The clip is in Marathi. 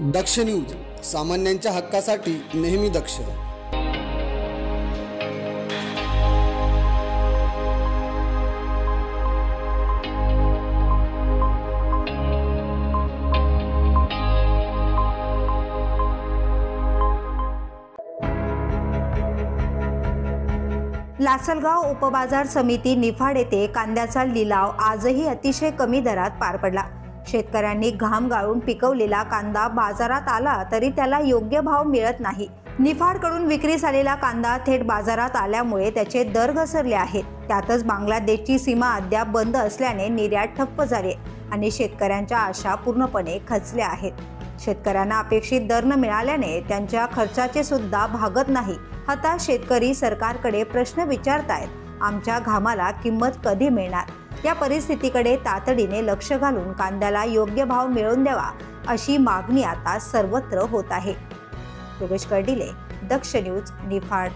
दक्ष न्यूज सामान्यांच्या हक्कासाठी नेहमी दक्ष। लासलगाव उपबाजार समिती निफाड येथे कांद्याचा लिलाव आजही अतिशय कमी दरात पार पडला। शेतकऱ्यांनी घाम गाळून पिकवलेला कांदा बाजारात आला तरी त्याला योग्य भाव मिळत नाही। निफाडकडून विक्रीस आलेला कांदा थेट बाजारात आल्यामुळे त्याचे दर घसरले आहेत। त्यातच बांगलादेशची सीमा अद्याप बंद असल्याने निर्यात ठप्प झाली आणि शेतकऱ्यांच्या आशा पूर्णपणे खचल्या आहेत। शेतकऱ्यांना अपेक्षित दर न मिळाल्याने त्यांच्या खर्चाचे सुद्धा भागत नाही। हताश शेतकरी सरकारकडे प्रश्न विचारतायत, आमच्या घामाला किंमत कधी मिळणार? या परिस्थितीकडे तातडीने लक्ष घालून कांद्याला योग्य भाव मिळवून द्यावा अशी मागणी आता सर्वत्र होत आहे। योगेश कर्डिले, दक्ष न्यूज, निफाड।